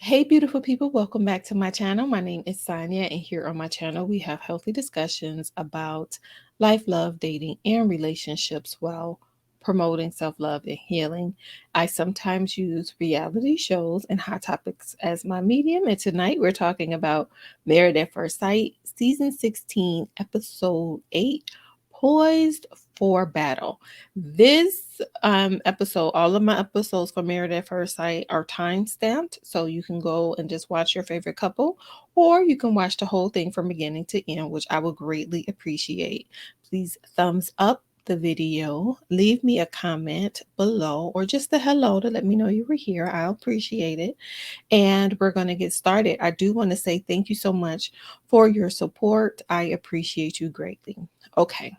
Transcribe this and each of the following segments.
Hey, beautiful people, welcome back to my channel. My name is Sonia, and here on my channel, we have healthy discussions about life, love, dating, and relationships while promoting self love and healing. I sometimes use reality shows and hot topics as my medium, and tonight we're talking about Married at First Sight, Season 16, Episode 8, Poised for Battle. This episode, all of my episodes for Married at First Sight are time stamped, so you can go and just watch your favorite couple, or you can watch the whole thing from beginning to end, which I will greatly appreciate. Please thumbs up the video, leave me a comment below, or just a hello to let me know you were here. I'll appreciate it. And we're going to get started. I do want to say thank you so much for your support. I appreciate you greatly. Okay.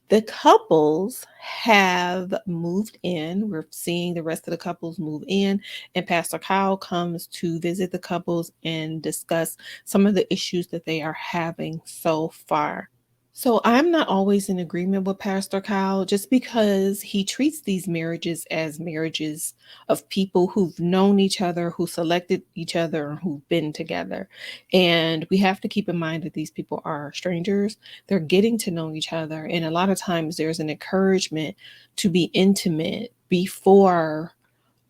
The couples have moved in. We're seeing the rest of the couples move in, and Pastor Kyle comes to visit the couples and discuss some of the issues that they are having so far. So I'm not always in agreement with Pastor Kyle just because he treats these marriages as marriages of people who've known each other, who selected each other, and who've been together. And we have to keep in mind that these people are strangers. They're getting to know each other. And a lot of times there's an encouragement to be intimate before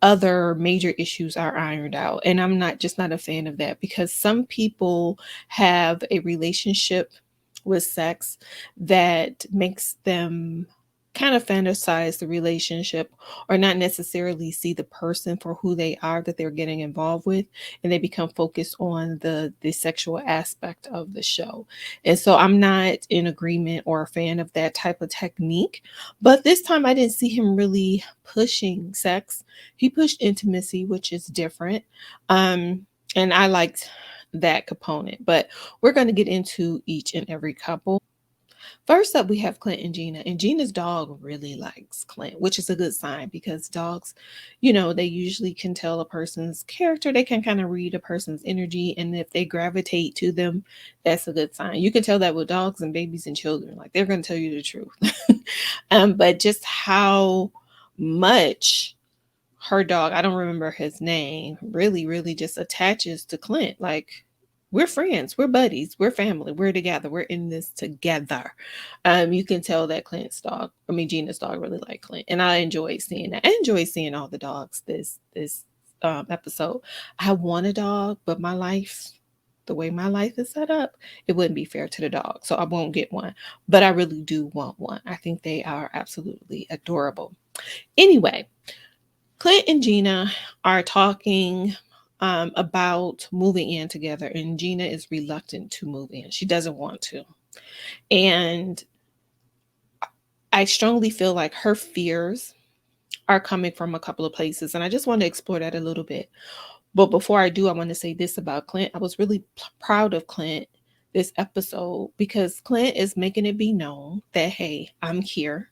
other major issues are ironed out. And I'm not a fan of that because some people have a relationship with sex that makes them kind of fantasize the relationship or not necessarily see the person for who they are that they're getting involved with, and they become focused on the sexual aspect of the show. And so I'm not in agreement or a fan of that type of technique, but this time I didn't see him really pushing sex. He pushed intimacy, which is different. And I liked that component, but we're going to get into each and every couple. First up, we have Clint and Gina, and Gina's dog really likes Clint, which is a good sign because dogs, they usually can tell a person's character. They can kind of read a person's energy, and if they gravitate to them, that's a good sign. You can tell that with dogs and babies and children, like they're going to tell you the truth. But just how much her dog, I don't remember his name, really just attaches to Clint. Like, we're friends, we're buddies, we're family, we're together, we're in this together. You can tell that Gina's dog really liked Clint, and I enjoyed seeing that. I enjoyed seeing all the dogs this episode. I want a dog, but the way my life is set up, it wouldn't be fair to the dog, so I won't get one. But I really do want one. I think they are absolutely adorable. Anyway, Clint and Gina are talking about moving in together, and Gina is reluctant to move in. She doesn't want to. And I strongly feel like her fears are coming from a couple of places, and I just want to explore that a little bit. But before I do, I want to say this about Clint. I was really proud of Clint this episode because Clint is making it be known that, hey, I'm here.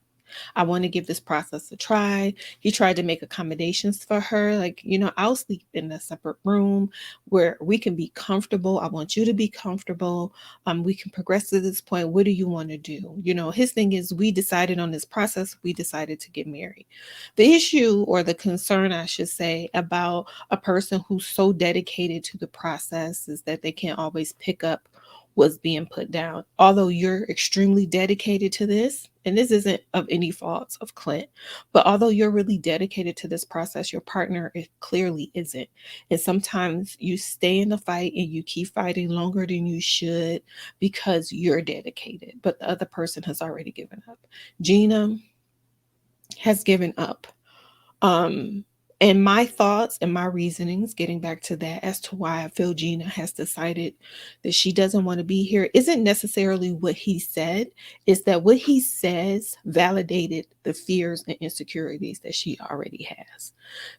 I want to give this process a try. He tried to make accommodations for her. Like, I'll sleep in a separate room where we can be comfortable. I want you to be comfortable. We can progress to this point. What do you want to do? His thing is, we decided on this process. We decided to get married. The issue, or the concern, I should say, about a person who's so dedicated to the process is that they can't always pick up what's being put down. Although you're extremely dedicated to this, and this isn't of any faults of Clint, but although you're really dedicated to this process, your partner clearly isn't. And sometimes you stay in the fight and you keep fighting longer than you should because you're dedicated, but the other person has already given up. Gina has given up. And my thoughts and my reasonings, getting back to that, as to why I feel Gina has decided that she doesn't want to be here, isn't necessarily what he said. Is that what he says validated the fears and insecurities that she already has.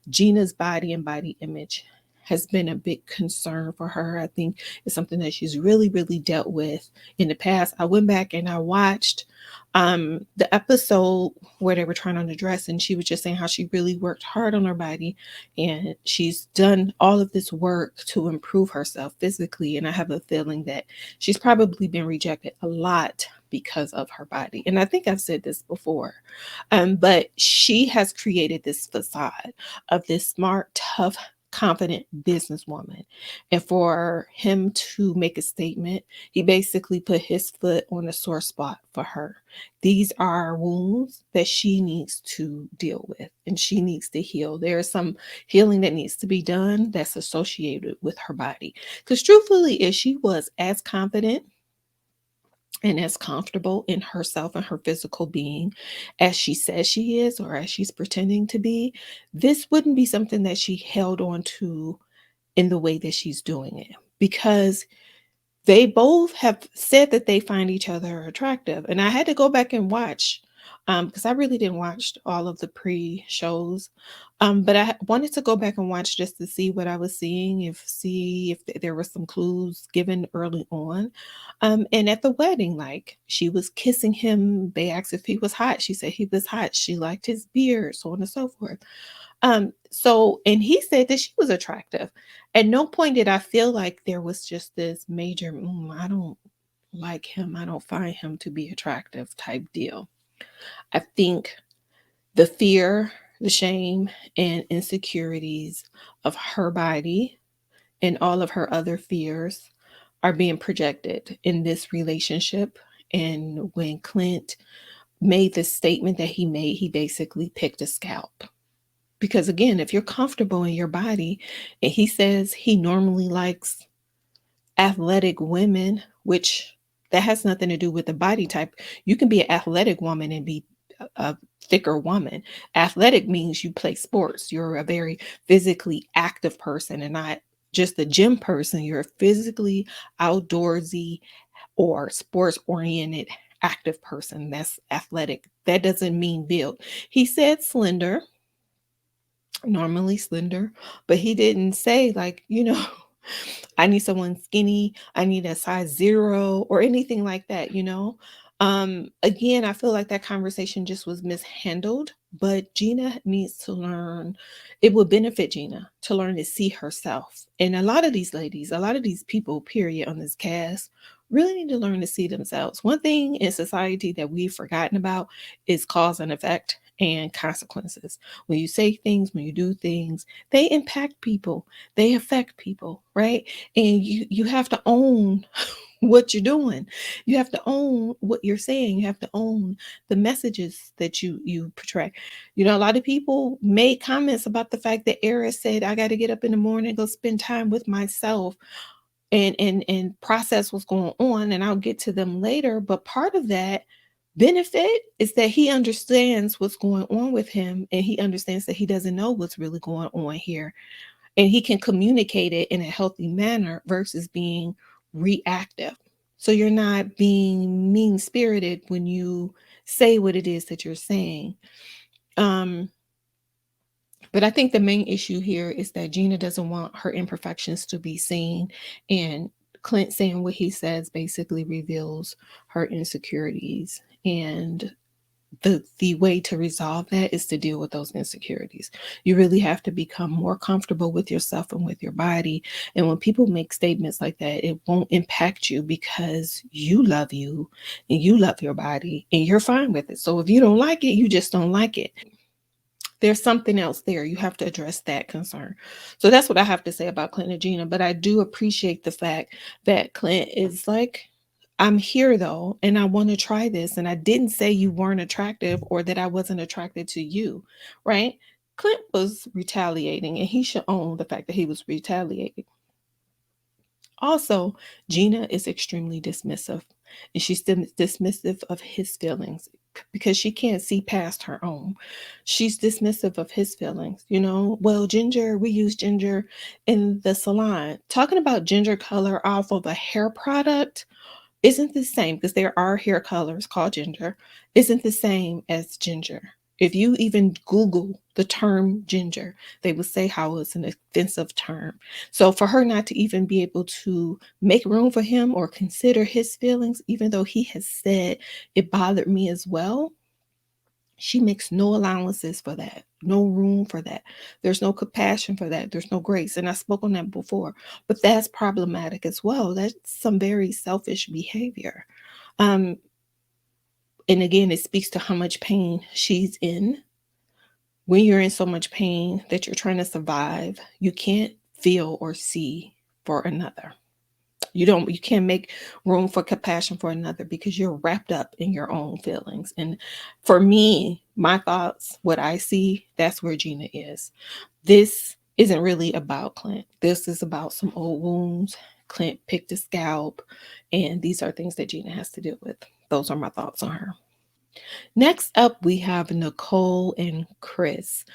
Gina's body and body image has been a big concern for her. I think it's something that she's really dealt with in the past. I went back and I watched the episode where they were trying on the dress, and she was just saying how she really worked hard on her body, and she's done all of this work to improve herself physically. And I have a feeling that she's probably been rejected a lot because of her body. And I think I've said this before, but she has created this facade of this smart, tough, confident businesswoman. And for him to make a statement, he basically put his foot on a sore spot for her. These are wounds that she needs to deal with and she needs to heal. There is some healing that needs to be done that's associated with her body. Because truthfully, if she was as confident and as comfortable in herself and her physical being as she says she is or as she's pretending to be, this wouldn't be something that she held on to in the way that she's doing it. Because they both have said that they find each other attractive. And I had to go back and watch because I really didn't watch all of the pre-shows. But I wanted to go back and watch just to see what I was seeing, see if there were some clues given early on. And at the wedding, like she was kissing him. They asked if he was hot. She said he was hot. She liked his beard, so on and so forth. And he said that she was attractive. At no point did I feel like there was just this major, I don't like him, I don't find him to be attractive type deal. I think the fear, the shame, and insecurities of her body and all of her other fears are being projected in this relationship. And when Clint made the statement that he made, he basically picked a scalp. Because again, if you're comfortable in your body, and he says he normally likes athletic women, which that has nothing to do with the body type. You can be an athletic woman and be a thicker woman. Athletic means you play sports. You're a very physically active person and not just a gym person. You're a physically outdoorsy or sports oriented active person. That's athletic. That doesn't mean built. He said slender, normally slender, but he didn't say like, I need someone skinny, I need a size 0 or anything like that. Again, I feel like that conversation just was mishandled, but Gina needs to learn. It would benefit Gina to learn to see herself. And a lot of these ladies, a lot of these people, period, on this cast really need to learn to see themselves. One thing in society that we've forgotten about is cause and effect and consequences. When you say things, when you do things, they impact people, they affect people, right? And you have to own what you're doing. You have to own what you're saying. You have to own the messages that you portray. A lot of people made comments about the fact that Airris said, I got to get up in the morning, go spend time with myself and process what's going on. And I'll get to them later. But part of that benefit is that he understands what's going on with him and he understands that he doesn't know what's really going on here, and he can communicate it in a healthy manner versus being reactive. So you're not being mean spirited when you say what it is that you're saying. But I think the main issue here is that Gina doesn't want her imperfections to be seen, and Clint saying what he says basically reveals her insecurities. And the way to resolve that is to deal with those insecurities. You really have to become more comfortable with yourself and with your body. And when people make statements like that, it won't impact you because you love you and you love your body and you're fine with it. So if you don't like it, you just don't like it. There's something else there. You have to address that concern. So that's what I have to say about Clint and Gina. But I do appreciate the fact that Clint is like, I'm here though, and I want to try this. And I didn't say you weren't attractive or that I wasn't attracted to you, right? Clint was retaliating, and he should own the fact that he was retaliating. Also, Gina is extremely dismissive, and she's dismissive of his feelings because she can't see past her own. She's dismissive of his feelings. Well, ginger, we use ginger in the salon. Talking about ginger color off of a hair product isn't the same, because there are hair colors called ginger, isn't the same as ginger. If you even Google the term ginger, they will say how it's an offensive term. So for her not to even be able to make room for him or consider his feelings, even though he has said it bothered me as well, she makes no allowances for that, no room for that. There's no compassion for that. There's no grace. And I spoke on that before, but that's problematic as well. That's some very selfish behavior. And again, it speaks to how much pain she's in when you're in so much pain that you're trying to survive, you can't feel or see for another. You can't make room for compassion for another because you're wrapped up in your own feelings. And for me, my thoughts, what I see, that's where Gina is. This isn't really about Clint. This is about some old wounds. Clint picked a scalp, and these are things that Gina has to deal with. Those are my thoughts on her. Next up, we have Nicole and Chris.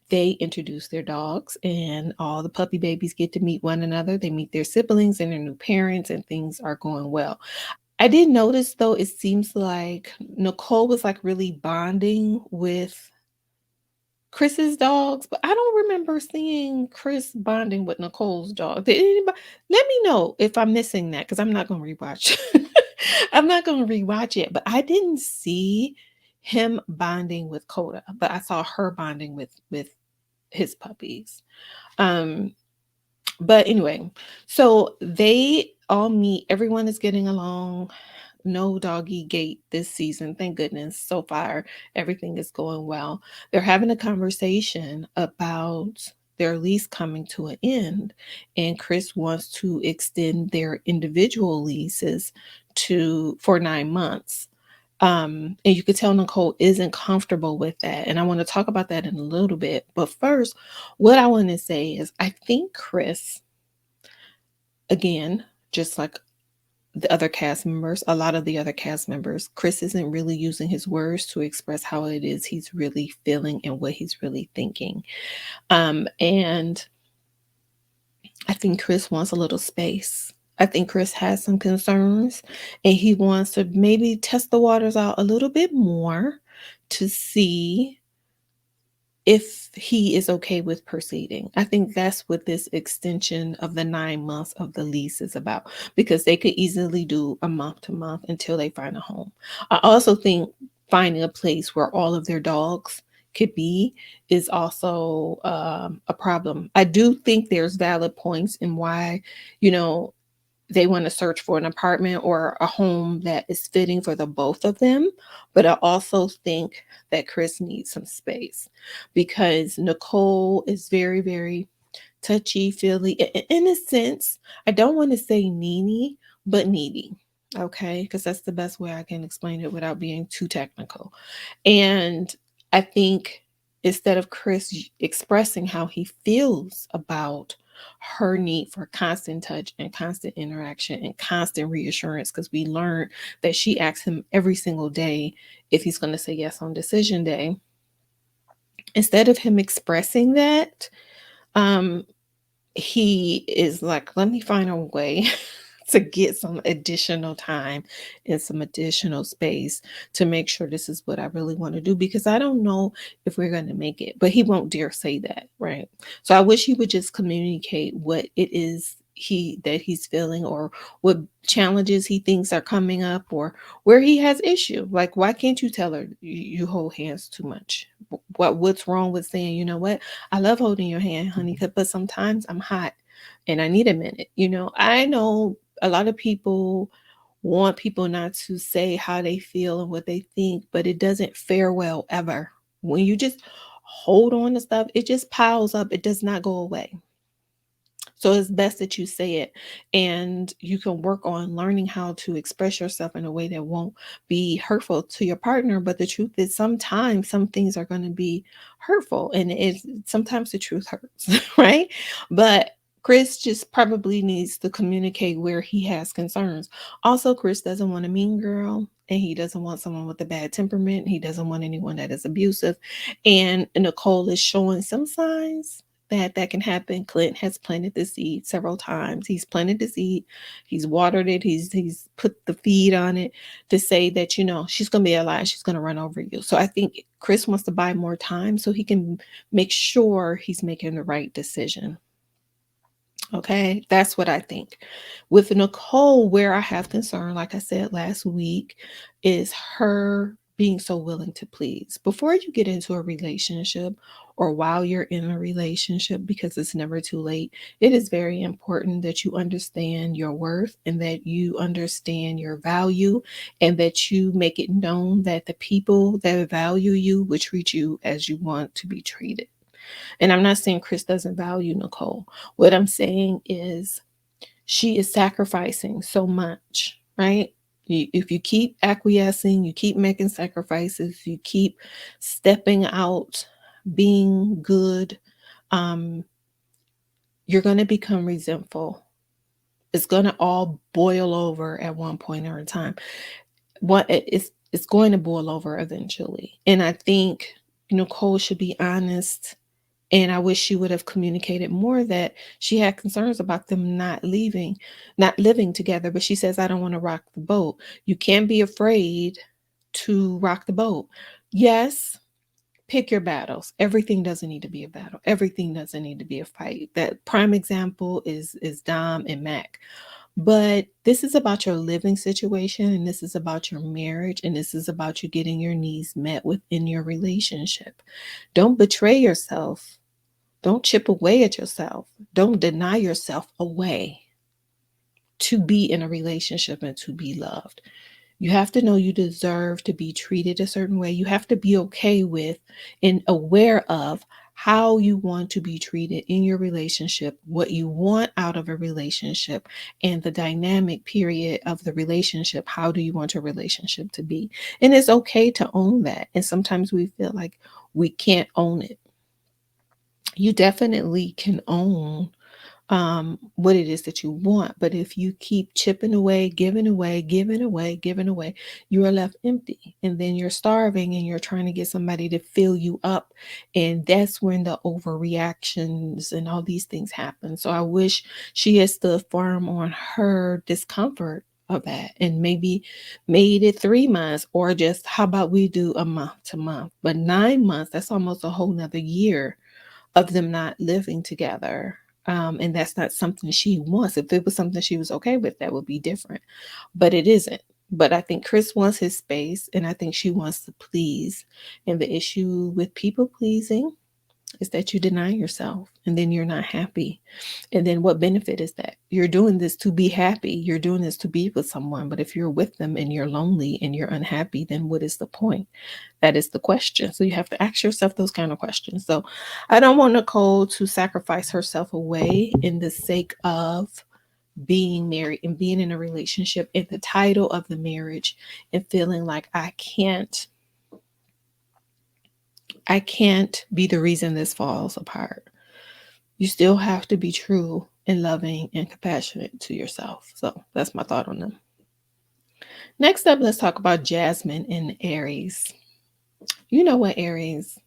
They introduce their dogs, and all the puppy babies get to meet one another. They meet their siblings and their new parents, and things are going well. I did notice, though, it seems like Nicole was like really bonding with Chris's dogs, but I don't remember seeing Chris bonding with Nicole's dog. Did anybody, let me know if I'm missing that because I'm not going to rewatch. I'm not going to rewatch it, but I didn't see him bonding with Coda, but I saw her bonding with his puppies. Um, but anyway, so they all meet. Everyone is getting along. No doggy gate this season. Thank goodness. So far, everything is going well. They're having a conversation about their lease coming to an end, and Chris wants to extend their individual leases to for 9 months. And you could tell Nicole isn't comfortable with that. And I want to talk about that in a little bit. But first, what I want to say is I think Chris, again, just like the other cast members, a lot of the other cast members, Chris isn't really using his words to express how it is he's really feeling and what he's really thinking. And I think Chris wants a little space. I think Chris has some concerns and he wants to maybe test the waters out a little bit more to see if he is okay with proceeding. I think that's what this extension of the 9 months of the lease is about because they could easily do a month to month until they find a home. I also think finding a place where all of their dogs could be is also a problem. I do think there's valid points in why, you know, they want to search for an apartment or a home that is fitting for the both of them. But I also think that Chris needs some space because Nicole is very, very touchy feely. In a sense, I don't want to say needy, but needy. Okay, because that's the best way I can explain it without being too technical. And I think instead of Chris expressing how he feels about her need for constant touch and constant interaction and constant reassurance, because we learned that she asks him every single day if he's going to say yes on decision day. Instead of him expressing that, um, he is like, let me find a way to get some additional time and some additional space to make sure this is what I really want to do because I don't know if we're going to make it, but he won't dare say that, right? So I wish he would just communicate what it is he's feeling or what challenges he thinks are coming up or where he has issue. Like why can't you tell her you hold hands too much? What's wrong with saying, you know what? I love holding your hand, honey, but sometimes I'm hot and I need a minute. I know a lot of people want people not to say how they feel and what they think, but it doesn't fare well ever. When you just hold on to stuff, it just piles up. It does not go away. So it's best that you say it and you can work on learning how to express yourself in a way that won't be hurtful to your partner. But the truth is sometimes some things are going to be hurtful and it's sometimes the truth hurts, right? But Chris just probably needs to communicate where he has concerns. Also, Chris doesn't want a mean girl and he doesn't want someone with a bad temperament. He doesn't want anyone that is abusive. And Nicole is showing some signs that can happen. Clint has planted the seed several times. He's planted the seed, he's watered it, he's put the feed on it to say that she's gonna be alive, she's gonna run over you. So I think Chris wants to buy more time so he can make sure he's making the right decision. Okay, that's what I think. With Nicole, where I have concern, like I said last week, is her being so willing to please. Before you get into a relationship or while you're in a relationship, because it's never too late, it is very important that you understand your worth and that you understand your value and that you make it known that the people that value you will treat you as you want to be treated. And I'm not saying Chris doesn't value Nicole. What I'm saying is she is sacrificing so much, right? If you keep acquiescing, you keep making sacrifices, you keep stepping out, being good, um, you're going to become resentful. It's going to all boil over at one point or a time. It's going to boil over eventually. And I think Nicole should be honest. And I wish she would have communicated more that she had concerns about them not living together. But she says, I don't want to rock the boat. You can't be afraid to rock the boat. Yes, pick your battles. Everything doesn't need to be a battle. Everything doesn't need to be a fight. That prime example is Dom and Mac. But this is about your living situation, and this is about your marriage, and this is about you getting your needs met within your relationship. Don't betray yourself. Don't chip away at yourself. Don't deny yourself away to be in a relationship and to be loved. You have to know you deserve to be treated a certain way. You have to be okay with and aware of how you want to be treated in your relationship, what you want out of a relationship, and the dynamic period of the relationship. How do you want your relationship to be? And it's okay to own that. And sometimes we feel like we can't own it. You definitely can own what it is that you want. But if you keep chipping away, giving away, giving away, giving away, you are left empty. And then you're starving and you're trying to get somebody to fill you up. And that's when the overreactions and all these things happen. So I wish she had stood firm on her discomfort of that and maybe made it 3 months, or just how about we do a month to month. But 9 months, that's almost a whole nother year of them not living together. And that's not something she wants. If it was something she was okay with, that would be different. But it isn't. But I think Chris wants his space, and I think she wants to please. And the issue with people pleasing is that you deny yourself and then you're not happy. And then what benefit is that? You're doing this to be happy. You're doing this to be with someone. But if you're with them and you're lonely and you're unhappy, then what is the point? That is the question. So you have to ask yourself those kind of questions. So I don't want Nicole to sacrifice herself away in the sake of being married and being in a relationship in the title of the marriage and feeling like I can't be the reason this falls apart. You still have to be true and loving and compassionate to yourself. So that's my thought on them. Next up, let's talk about Jasmine and Airris. You know what, Airris?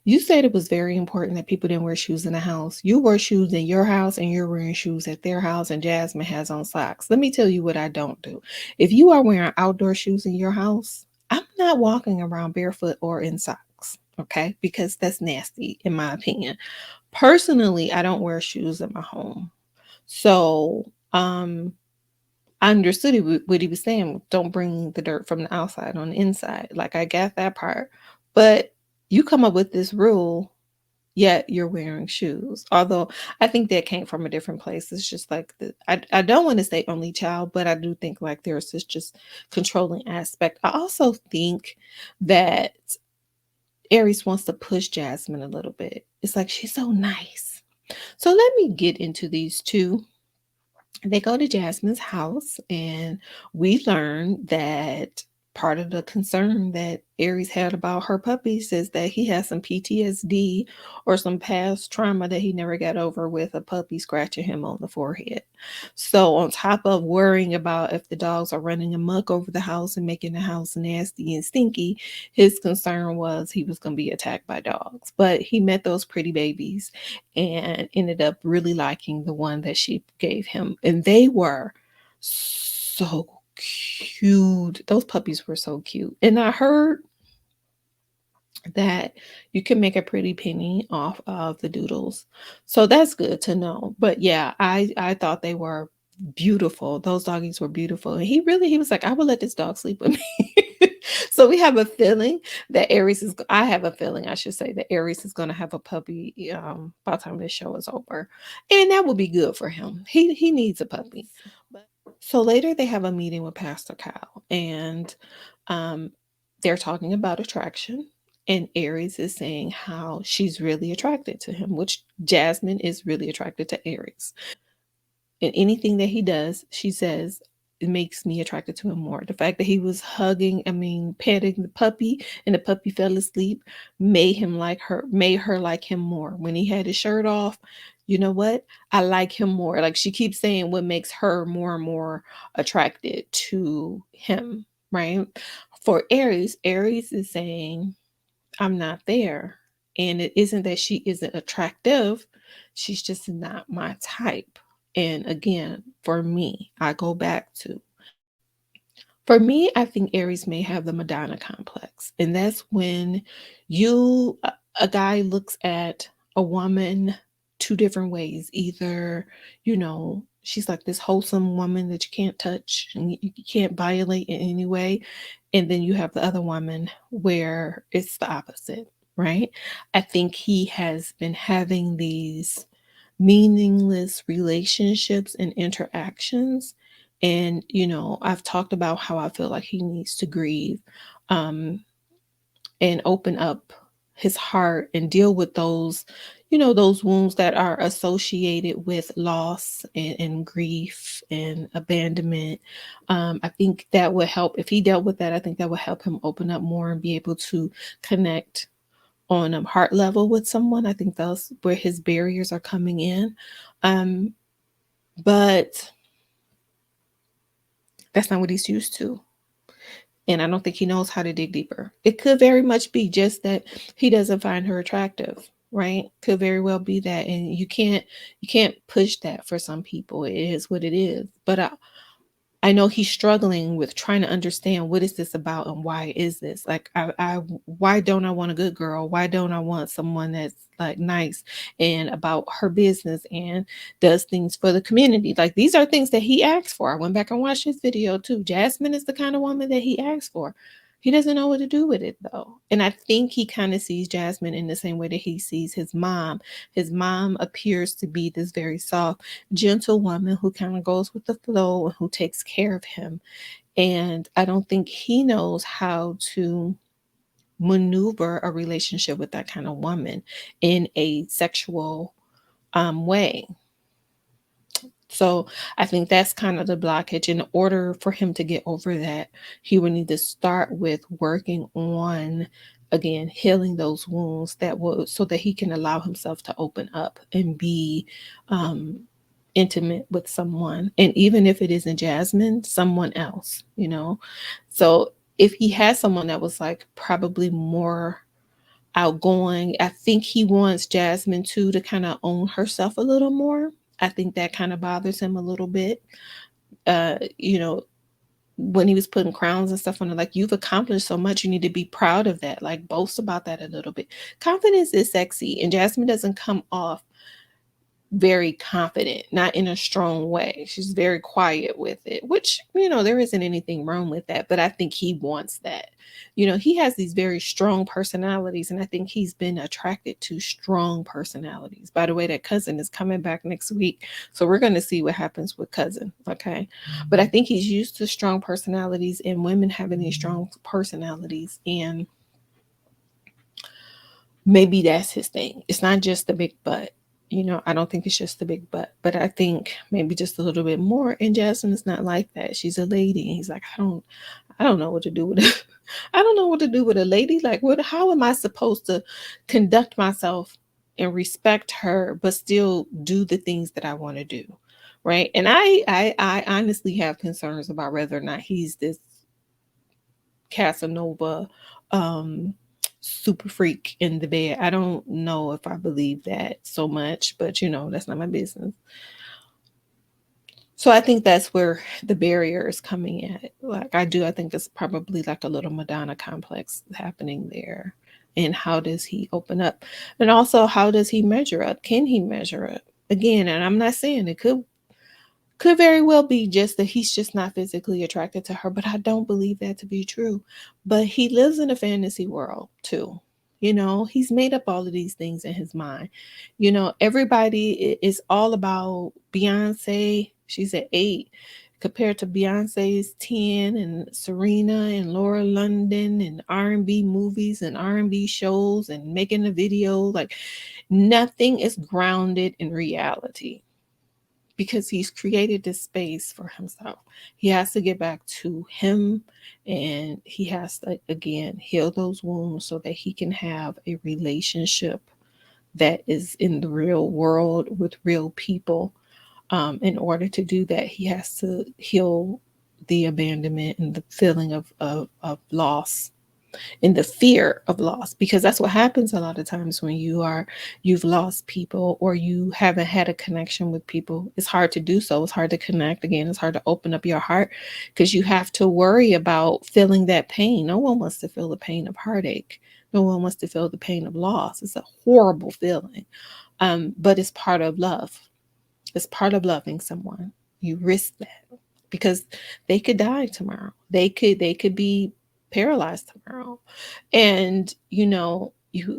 You said it was very important that people didn't wear shoes in the house. You wear shoes in your house and you're wearing shoes at their house, and Jasmine has on socks. Let me tell you what I don't do. If you are wearing outdoor shoes in your house, I'm not walking around barefoot or in socks, okay? Because that's nasty, in my opinion. Personally, I don't wear shoes in my home. So, I understood what he was saying. Don't bring the dirt from the outside on the inside. Like, I got that part. But you come up with this rule, yet you're wearing shoes. Although I think that came from a different place. It's just like, I don't want to say only child, but I do think like there's this just controlling aspect. I also think that Airris wants to push Jasmine a little bit. It's like, she's so nice. So let me get into these two. They go to Jasmine's house, and we learn that part of the concern that Airris had about her puppies is that he has some PTSD or some past trauma that he never got over with a puppy scratching him on the forehead. So, on top of worrying about if the dogs are running amok over the house and making the house nasty and stinky, his concern was he was going to be attacked by dogs. But he met those pretty babies and ended up really liking the one that she gave him. And they were so cute. Those puppies were so cute. And I heard that you can make a pretty penny off of the doodles. So that's good to know. But yeah, I thought they were beautiful. Those doggies were beautiful. And he was like, I would let this dog sleep with me. So we have a feeling that I have a feeling, I should say, that Aries is going to have a puppy by the time this show is over. And that will be good for him. He needs a puppy. So later they have a meeting with Pastor Kyle, and um, they're talking about attraction. And Aries is saying how she's really attracted to him, which Jasmine is really attracted to Aries. And anything that he does, she says, it makes me attracted to him more. The fact that he was petting the puppy and the puppy fell asleep made her like him more. When he had his shirt off, you know what? I like him more. Like she keeps saying what makes her more and more attracted to him, right? For Aries, Aries is saying, I'm not there. And it isn't that she isn't attractive, she's just not my type. And again, for me, I go back to, for me, I think Aries may have the Madonna complex. And that's when a guy looks at a woman two different ways. Either, she's like this wholesome woman that you can't touch and you can't violate in any way. And then you have the other woman where it's the opposite, right? I think he has been having these meaningless relationships and interactions. And, I've talked about how I feel like he needs to grieve um, and open up his heart and deal with those wounds that are associated with loss and grief and abandonment. I think that would help. If he dealt with that, I think that would help him open up more and be able to connect on a heart level with someone. I think that's where his barriers are coming in. Um, but that's not what he's used to. And I don't think he knows how to dig deeper. It could very much be just that he doesn't find her attractive, right? Could very well be that. And you can't push that for some people. It is what it is. But I know he's struggling with trying to understand what is this about and why is this? Like, why don't I want a good girl? Why don't I want someone that's like nice and about her business and does things for the community? Like, these are things that he asked for. I went back and watched his video too. Jasmine is the kind of woman that he asked for. He doesn't know what to do with it though. And I think he kind of sees Jasmine in the same way that he sees his mom. His mom appears to be this very soft, gentle woman who kind of goes with the flow and who takes care of him. And I don't think he knows how to maneuver a relationship with that kind of woman in a sexual way. So I think that's kind of the blockage. In order for him to get over that, he would need to start with working on, again, healing those wounds so that he can allow himself to open up and be intimate with someone. And even if it isn't Jasmine, someone else. So if he has someone that was like probably more outgoing, I think he wants Jasmine too to kind of own herself a little more. I think that kind of bothers him a little bit. Uh, you know, when he was putting crowns and stuff on her, like, you've accomplished so much, you need to be proud of that. Like, boast about that a little bit. Confidence is sexy, and Jasmine doesn't come off very confident, not in a strong way. She's very quiet with it, which, there isn't anything wrong with that. But I think he wants that. He has these very strong personalities, and I think he's been attracted to strong personalities. By the way, that cousin is coming back next week. So we're going to see what happens with cousin. Okay. But I think he's used to strong personalities and women having these strong personalities. And maybe that's his thing. It's not just the big butt. I don't think it's just the big butt, but I think maybe just a little bit more. And Jasmine is not like that. She's a lady. And he's like, I don't know what to do with it. I don't know what to do with a lady. Like, how am I supposed to conduct myself and respect her, but still do the things that I want to do? Right. And I honestly have concerns about whether or not he's this Casanova, super freak in the bed. I don't know if I believe that so much, but that's not my business. So I think that's where the barrier is coming at. Like, I think it's probably like a little Madonna complex happening there. And how does he open up? And also, how does he measure up? Can he measure up? Again, and I'm not saying it Could very well be just that he's just not physically attracted to her, but I don't believe that to be true. But he lives in a fantasy world too. He's made up all of these things in his mind. Everybody is all about Beyonce. She's at 8 compared to Beyonce's 10, and Serena and Laura London, and R&B movies and R&B shows and making a video. Like, nothing is grounded in reality, because he's created this space for himself. He has to get back to him, and he has to, again, heal those wounds so that he can have a relationship that is in the real world with real people. In order to do that, he has to heal the abandonment and the feeling of loss, in the fear of loss, because that's what happens a lot of times when you've lost people, or you haven't had a connection with people. It's hard to do so. It's hard to connect again. It's hard to open up your heart, because you have to worry about feeling that pain. No one wants to feel the pain of heartache. No one wants to feel the pain of loss. It's a horrible feeling. But it's part of love. It's part of loving someone. You risk that, because they could die tomorrow. They could be paralyzed tomorrow. And you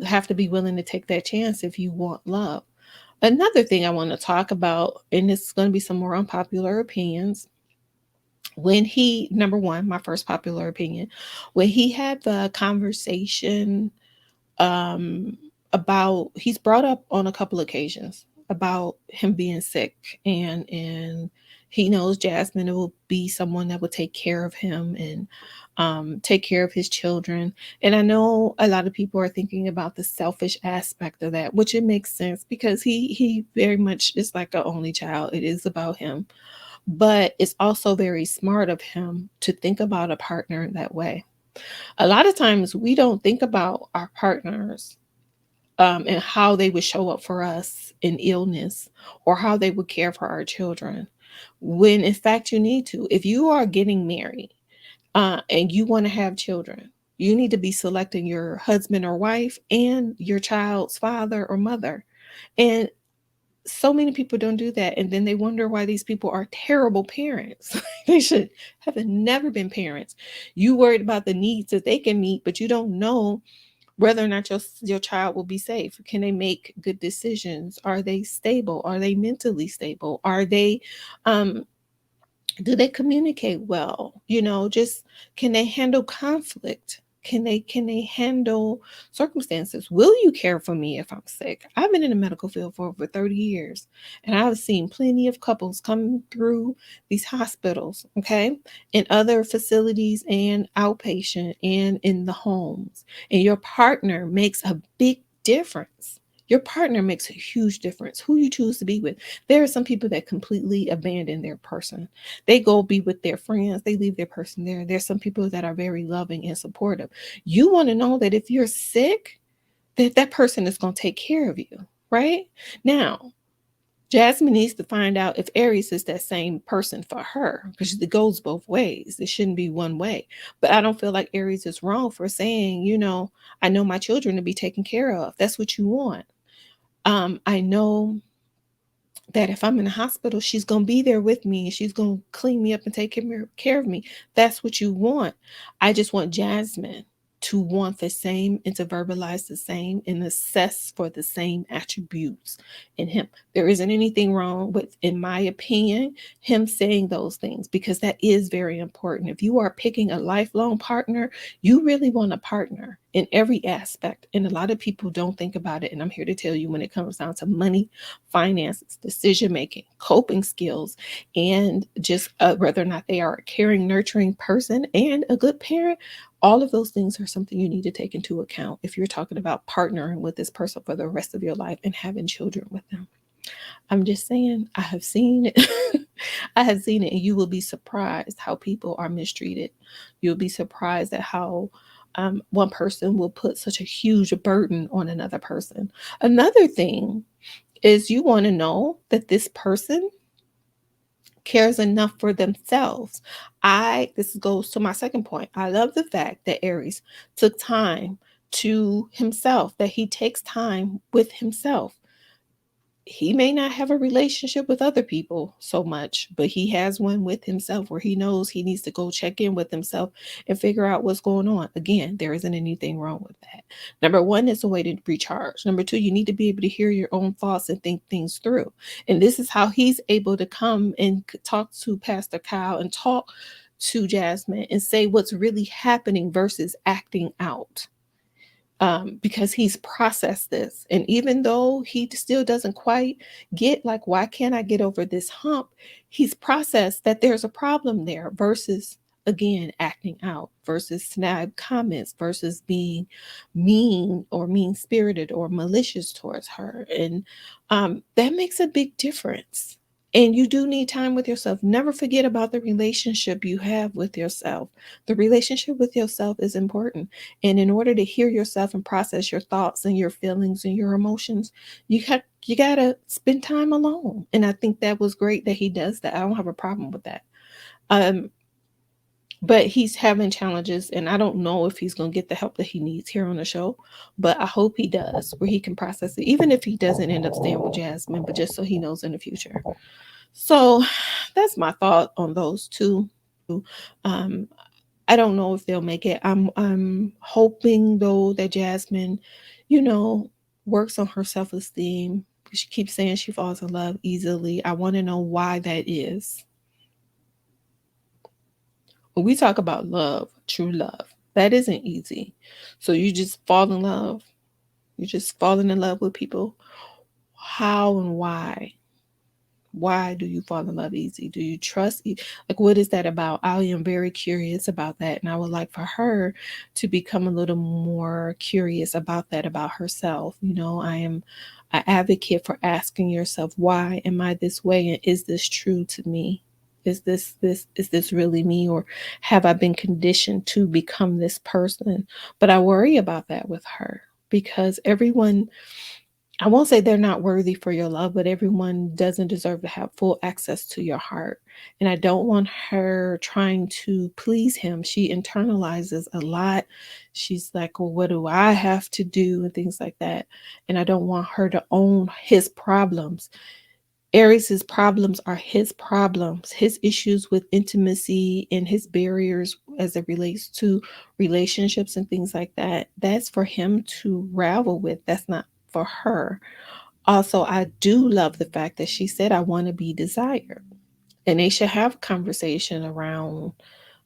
have to be willing to take that chance if you want love. Another thing I want to talk about, and it's going to be some more unpopular opinions. When he, number one, my first popular opinion, when he had the conversation um about, he's brought up on a couple occasions about him being sick, and he knows Jasmine will be someone that will take care of him, and take care of his children. And I know a lot of people are thinking about the selfish aspect of that, which it makes sense, because he very much is like an only child. It is about him. But it's also very smart of him to think about a partner in that way. A lot of times we don't think about our partners, and how they would show up for us in illness, or how they would care for our children, when in fact you need to. If you are getting married, and you want to have children, you need to be selecting your husband or wife and your child's father or mother. And so many people don't do that, and then they wonder why these people are terrible parents. They should have never been parents. You worried about the needs that they can meet, but you don't know whether or not your child will be safe. Can they make good decisions? Are they stable? Are they mentally stable? Are they um do they communicate well? Just, can they handle conflict? Can they handle circumstances? Will you care for me if I'm sick? I've been in the medical field for over 30 years, and I've seen plenty of couples come through these hospitals, okay, in other facilities, and outpatient, and in the homes. And your partner makes a big difference. Your partner makes a huge difference. Who you choose to be with. There are some people that completely abandon their person. They go be with their friends. They leave their person there. There's some people that are very loving and supportive. You want to know that if you're sick, that person is going to take care of you, right? Now, Jasmine needs to find out if Airris is that same person for her, because it goes both ways. It shouldn't be one way. But I don't feel like Airris is wrong for saying, I know my children to be taken care of. That's what you want. I know that if I'm in the hospital, she's going to be there with me, and she's going to clean me up and take care of me. That's what you want. I just want Jasmine to want the same, and to verbalize the same, and assess for the same attributes in him. There isn't anything wrong with, in my opinion, him saying those things, because that is very important. If you are picking a lifelong partner, you really want a partner in every aspect. And a lot of people don't think about it. And I'm here to tell you, when it comes down to money, finances, decision making, coping skills, and just whether or not they are a caring, nurturing person and a good parent, all of those things are something you need to take into account if you're talking about partnering with this person for the rest of your life and having children with them. I'm just saying, I have seen it. I have seen it, and you will be surprised how people are mistreated. You'll be surprised at how one person will put such a huge burden on another person. Another thing is, you want to know that this person cares enough for themselves. This goes to my second point. I love the fact that Airris took time to himself, that he takes time with himself. he may not have a relationship with other people so much, but he has one with himself where he knows he needs to go check in with himself and figure out what's going on. Again, there isn't anything wrong with that. Number one, it's a way to recharge. Number two, you need to be able to hear your own thoughts and think things through. And this is how he's able to come and talk to Pastor Kyle and talk to Jasmine and say what's really happening versus acting out, because he's processed this. And even though he still doesn't quite get, like, why can't I get over this hump? He's processed that there's a problem there versus, again, acting out, versus snide comments, versus being mean or mean spirited or malicious towards her. And that makes a big difference. And you do need time with yourself. Never forget about the relationship you have with yourself. The relationship with yourself is important. And in order to hear yourself and process your thoughts and your feelings and your emotions, you gotta spend time alone. And I think that was great that he does that. I don't have a problem with that. Um, but he's having challenges, and I don't know if he's gonna get the help that he needs here on the show. But I hope he does, where he can process it, even if he doesn't end up staying with Jasmine, but just so he knows in the future. So that's my thought on those two. Um, I don't know if they'll make it. I'm hoping though that Jasmine, you know, works on her self-esteem. She keeps saying she falls in love easily. I want to know why that is. When we talk about love, true love, that isn't easy. So you just fall in love. You're just falling in love with people. How and why? Why do you fall in love easy? Do you trust? Like, what is that about? I am very curious about that. And I would like for her to become a little more curious about that, about herself. I am an advocate for asking yourself, why am I this way? And is this true to me? Is this really me, or have I been conditioned to become this person? But I worry about that with her, because everyone, I won't say they're not worthy for your love, but everyone doesn't deserve to have full access to your heart. And I don't want her trying to please him. She internalizes a lot. She's like, well, what do I have to do? And things like that. And I don't want her to own his problems. Aries' problems are his problems, his issues with intimacy and his barriers as it relates to relationships and things like that. That's for him to ravel with. That's not for her. Also, I do love the fact that she said, I want to be desired. And they should have a conversation around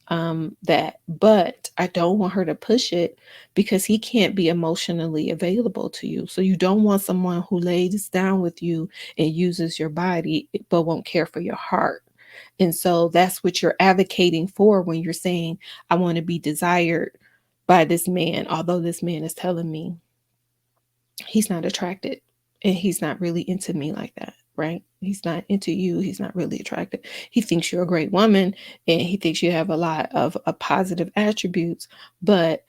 that. But I don't want her to push it, because he can't be emotionally available to you. So you don't want someone who lays down with you and uses your body but won't care for your heart. And so that's what you're advocating for when you're saying, I want to be desired by this man, although this man is telling me he's not attracted and he's not really into me like that, right? He's not into you. He's not really attracted. He thinks you're a great woman, and he thinks you have a lot of positive attributes, but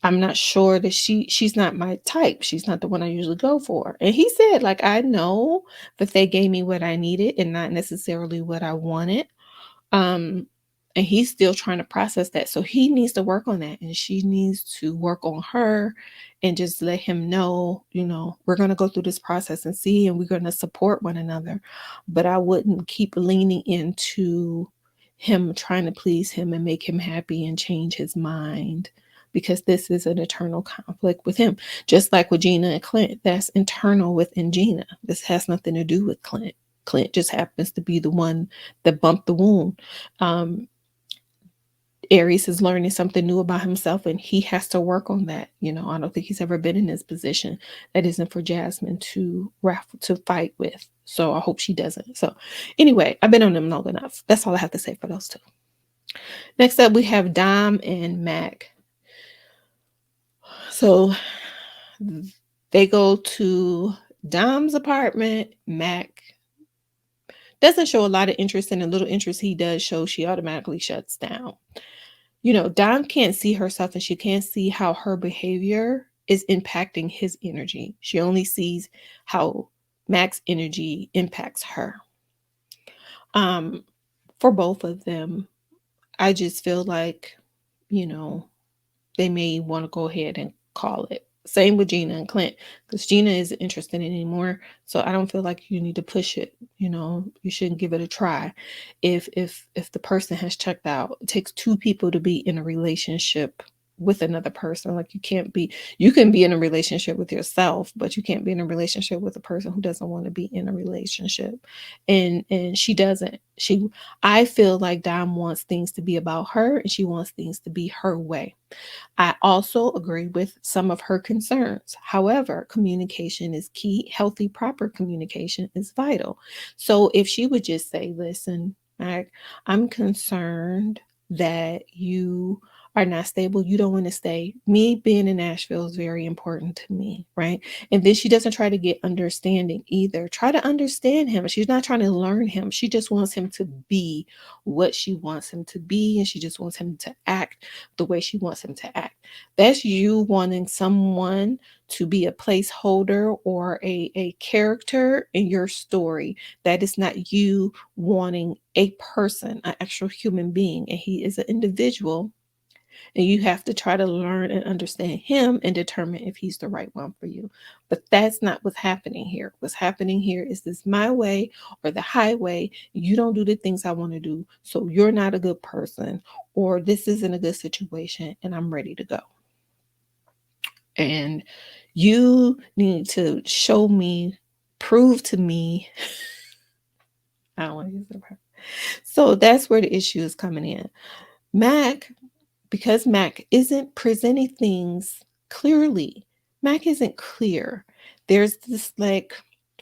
I'm not sure that she's not my type. She's not the one I usually go for. And he said, like, I know that they gave me what I needed and not necessarily what I wanted. Um, and he's still trying to process that. So he needs to work on that, and she needs to work on her and just let him know, we're going to go through this process and see, and we're going to support one another. But I wouldn't keep leaning into him trying to please him and make him happy and change his mind, because this is an eternal conflict with him. Just like with Gina and Clint, that's internal within Gina. This has nothing to do with Clint. Clint just happens to be the one that bumped the wound. Um, Aries is learning something new about himself, and he has to work on that. I don't think he's ever been in this position. That isn't for Jasmine to fight with. So I hope she doesn't. So anyway, I've been on them long enough. That's all I have to say for those two. Next up, we have Dom and Mac. So they go to Dom's apartment. Mac doesn't show a lot of interest, and the little interest he does show, she automatically shuts down. Dom can't see herself, and she can't see how her behavior is impacting his energy. She only sees how Mac's energy impacts her. For both of them, I just feel like, they may want to go ahead and call it. Same with Gina and Clint, because Gina isn't interested anymore. So I don't feel like you need to push it. You shouldn't give it a try. If the person has checked out, it takes two people to be in a relationship with another person. Like you can be in a relationship with yourself, but you can't be in a relationship with a person who doesn't want to be in a relationship. And she doesn't. I feel like Dom wants things to be about her, and she wants things to be her way. I also agree with some of her concerns. However, communication is key. Healthy, proper communication is vital. So if she would just say, listen, I'm concerned that you are not stable. You don't want to stay. Me being in Nashville is very important to me, right? And then she doesn't try to get understanding either. Try to understand him. She's not trying to learn him. She just wants him to be what she wants him to be, and she just wants him to act the way she wants him to act. That's you wanting someone to be a placeholder or a character in your story. That is not you wanting a person, an actual human being. And he is an individual, and you have to try to learn and understand him and determine if he's the right one for you. But that's not what's happening here. What's happening here is this my way or the highway. You don't do the things I want to do, so you're not a good person, or this isn't a good situation and I'm ready to go. And you need to show me, prove to me. I don't want to use the word. So that's where the issue is coming in. Mac, because Mac isn't presenting things clearly. Mac isn't clear. There's this like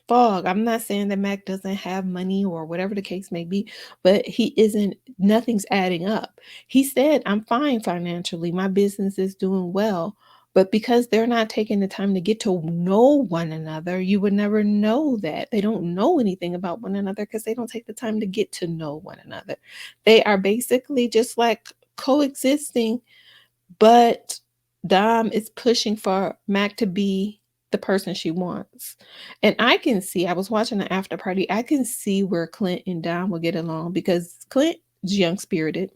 fog. I'm not saying that Mac doesn't have money or whatever the case may be, but nothing's adding up. He said, I'm fine financially. My business is doing well. But because they're not taking the time to get to know one another, you would never know that. They don't know anything about one another because they don't take the time to get to know one another. They are basically just like coexisting, but Dom is pushing for Mac to be the person she wants. And I was watching the after party, I can see where Clint and Dom will get along because Clint is young spirited.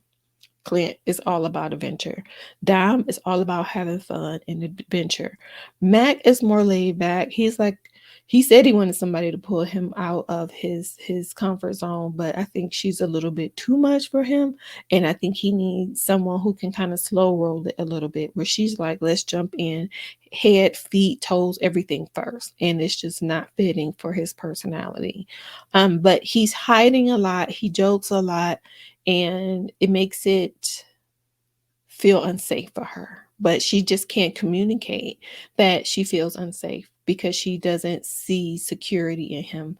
Clint is all about adventure. Dom is all about having fun and adventure. Mac is more laid back. He said he wanted somebody to pull him out of his comfort zone, but I think she's a little bit too much for him. And I think he needs someone who can kind of slow roll it a little bit, where she's like, let's jump in, head, feet, toes, everything first. And it's just not fitting for his personality. But he's hiding a lot, he jokes a lot, and it makes it feel unsafe for her. But she just can't communicate that she feels unsafe because she doesn't see security in him,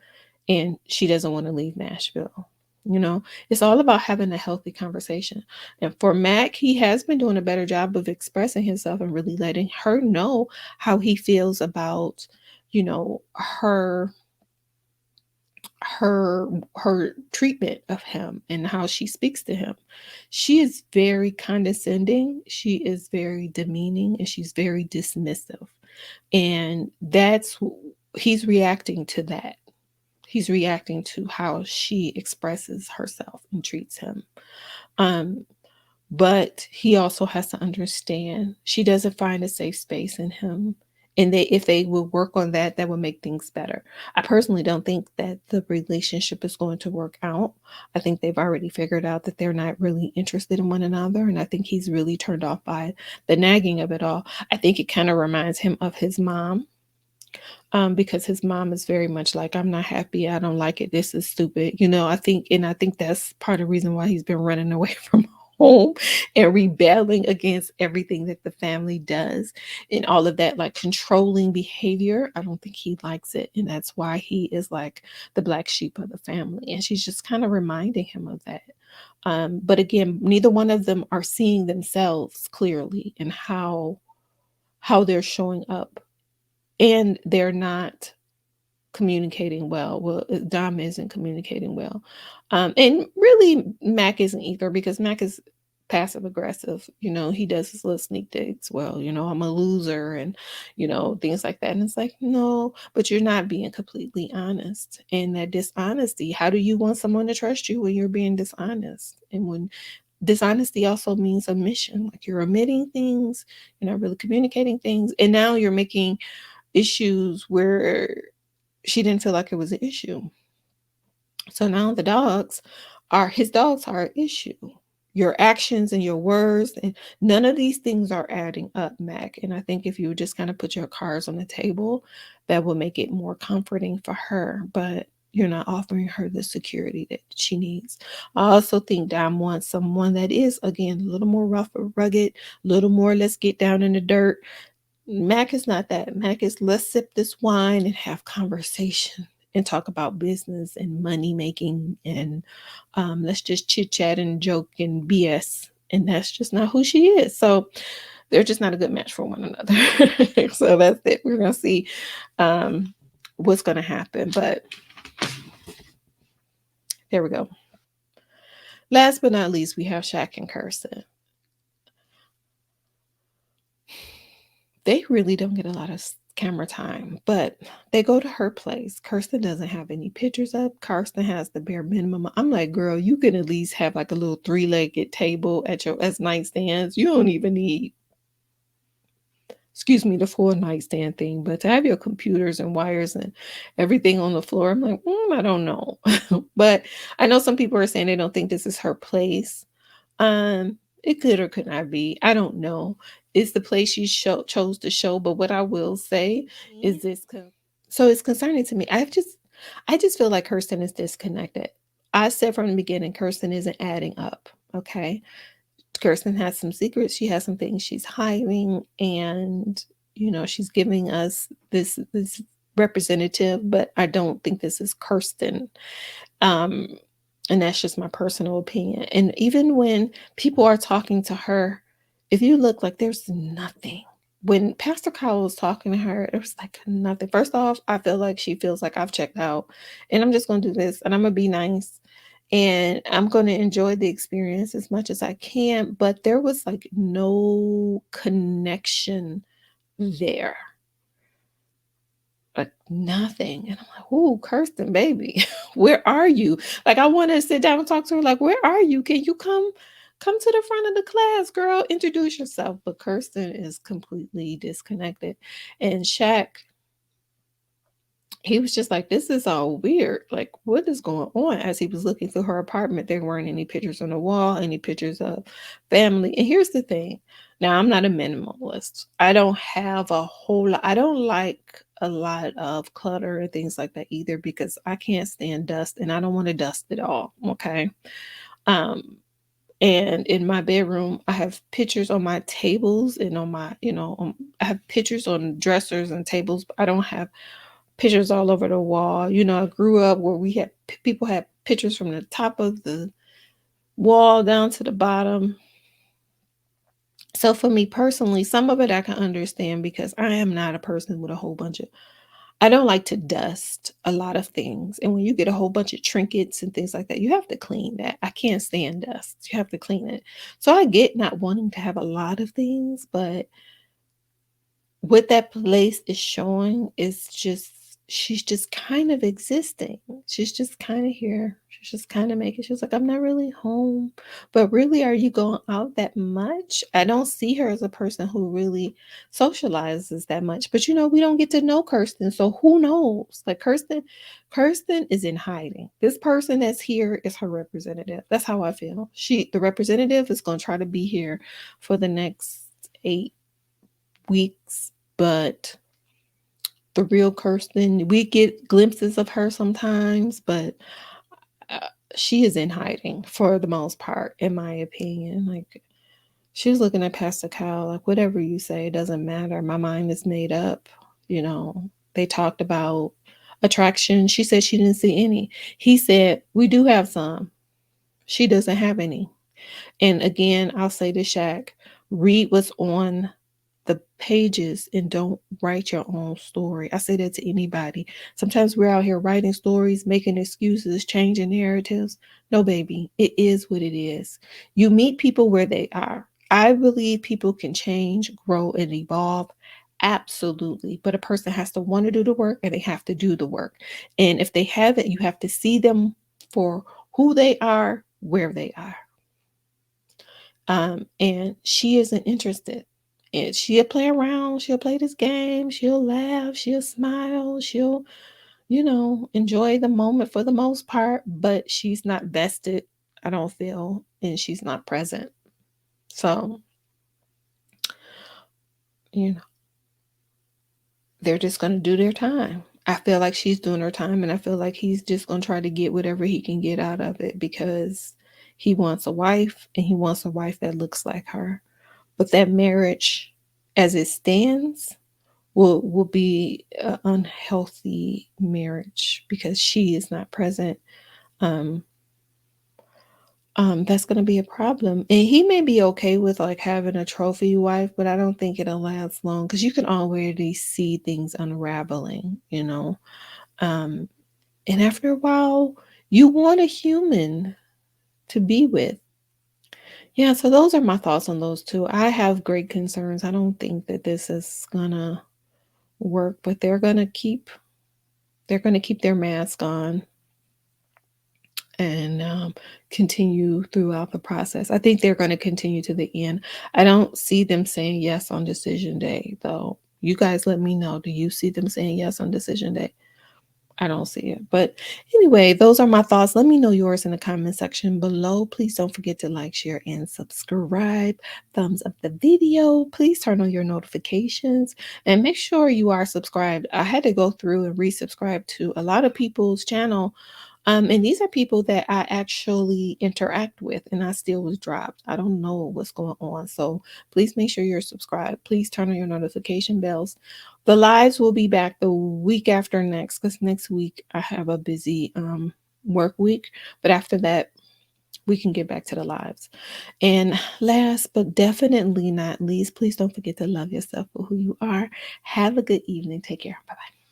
and she doesn't want to leave Nashville. It's all about having a healthy conversation. And for Mac, he has been doing a better job of expressing himself and really letting her know how he feels about, her her treatment of him and how she speaks to him. She is very condescending, she is very demeaning, and she's very dismissive. And he's reacting to that. He's reacting to how she expresses herself and treats him. Um but he also has to understand she doesn't find a safe space in him. And if they will work on that, that will make things better. I personally don't think that the relationship is going to work out. I think they've already figured out that they're not really interested in one another. And I think he's really turned off by the nagging of it all. I think it kind of reminds him of his mom. Because his mom is very much like, I'm not happy, I don't like it, this is stupid. I think that's part of the reason why he's been running away from home and rebelling against everything that the family does and all of that, like controlling behavior. I don't think he likes it. And that's why he is like the black sheep of the family. And she's just kind of reminding him of that. But again, neither one of them are seeing themselves clearly in how they're showing up, and they're not communicating well. Well, Dom isn't communicating well. And really Mac isn't either, because Mac is passive aggressive. He does his little sneak digs. Well, I'm a loser, and things like that. And it's like, no, but you're not being completely honest. And that dishonesty, how do you want someone to trust you when you're being dishonest? And when dishonesty also means omission. Like you're omitting things, you're not really communicating things. And now you're making issues where she didn't feel like it was an issue. So now his dogs are an issue. Your actions and your words, and none of these things are adding up, Mac. And I think if you would just kind of put your cards on the table, that will make it more comforting for her. But you're not offering her the security that she needs. I also think Dom wants someone that is, again, a little more rough or rugged, a little more let's get down in the dirt. Mac is not that. Mac is let's sip this wine and have conversation and talk about business and money making and let's just chit chat and joke and BS. And that's just not who she is. So they're just not a good match for one another. So that's it. We're gonna see what's gonna happen. But there we go. Last but not least, we have Shaq and Kirsten. They really don't get a lot of camera time, but they go to her place. Kirsten doesn't have any pictures up. Kirsten has the bare minimum. I'm like, girl, you can at least have like a little three-legged table at your as nightstands. You don't even need, excuse me, the full nightstand thing, but to have your computers and wires and everything on the floor, I'm like, I don't know. But I know some people are saying they don't think this is her place. It could or could not be. I don't know. It's the place she chose to show. But what I will say is this. So it's concerning to me. I just feel like Kirsten is disconnected. I said from the beginning, Kirsten isn't adding up. Okay. Kirsten has some secrets. She has some things she's hiding, and she's giving us this representative. But I don't think this is Kirsten. Um, and that's just my personal opinion. And even when people are talking to her, if you look, like there's nothing. When Pastor Kyle was talking to her, it was like nothing. First off, I feel like she feels like I've checked out and I'm just going to do this and I'm going to be nice and I'm going to enjoy the experience as much as I can. But there was like no connection there. Like nothing. And I'm like, "Ooh, Kirsten, baby, where are you?" Like I want to sit down and talk to her. Like, "Where are you? Can you come to the front of the class, girl? Introduce yourself." But Kirsten is completely disconnected. And Shaq, he was just like, "This is all weird. Like, what is going on?" As he was looking through her apartment, there weren't any pictures on the wall, any pictures of family. And here's the thing. Now, I'm not a minimalist. I don't have a whole lot. I don't like a lot of clutter and things like that either because I can't stand dust and I don't want to dust it all. Okay. Um, and in my bedroom, I have pictures on my tables and on my, I have pictures on dressers and tables, but I don't have pictures all over the wall. I grew up where we had people had pictures from the top of the wall down to the bottom. So for me personally, some of it I can understand because I am not a person with a whole bunch of I don't like to dust a lot of things. And when you get a whole bunch of trinkets and things like that, you have to clean that. I can't stand dust. You have to clean it. So I get not wanting to have a lot of things, but what that place is showing is just she's just kind of existing. She's just kind of here. She's just kind of making. She's like, I'm not really home, but really, are you going out that much? I don't see her as a person who really socializes that much. But we don't get to know Kirsten, so who knows? Like Kirsten is in hiding. This person that's here is her representative. That's how I feel. The representative, is going to try to be here for the next 8 weeks, but the real Kirsten, we get glimpses of her sometimes, but she is in hiding for the most part, in my opinion. Like she was looking at Pastor Kyle, like whatever you say, it doesn't matter. My mind is made up. They talked about attraction. She said she didn't see any. He said, we do have some. She doesn't have any. And again, I'll say to Shaq, read what's on the pages and don't write your own story. I say that to anybody. Sometimes we're out here writing stories, making excuses, changing narratives. No, baby, it is what it is. You meet people where they are. I believe people can change, grow, and evolve. Absolutely. But a person has to want to do the work and they have to do the work. And if they haven't, you have to see them for who they are, where they are. And she isn't interested. And she'll play around, she'll play this game, she'll laugh, she'll smile, she'll, enjoy the moment for the most part, but she's not vested, I don't feel, and she's not present. So, you know, they're just going to do their time. I feel like she's doing her time, and I feel like he's just going to try to get whatever he can get out of it because he wants a wife, and he wants a wife that looks like her. But that marriage, as it stands, will be an unhealthy marriage because she is not present. Um, that's going to be a problem. And he may be okay with like having a trophy wife, but I don't think it'll last long because you can already see things unraveling. Um, and after a while, you want a human to be with. Yeah, so those are my thoughts on those two. I have great concerns. I don't think that this is gonna work, but they're gonna keep their mask on and continue throughout the process. I think they're going to continue to the end. I don't see them saying yes on decision day, though. You guys let me know. Do you see them saying yes on decision day? I don't see it. But anyway, those are my thoughts. Let me know yours in the comment section below. Please don't forget to like, share, and subscribe. Thumbs up the video. Please turn on your notifications and make sure you are subscribed. I had to go through and resubscribe to a lot of people's channel. And these are people that I actually interact with, and I still was dropped. I don't know what's going on. So please make sure you're subscribed. Please turn on your notification bells. The lives will be back the week after next because next week I have a busy work week. But after that, we can get back to the lives. And last but definitely not least, please don't forget to love yourself for who you are. Have a good evening. Take care. Bye bye.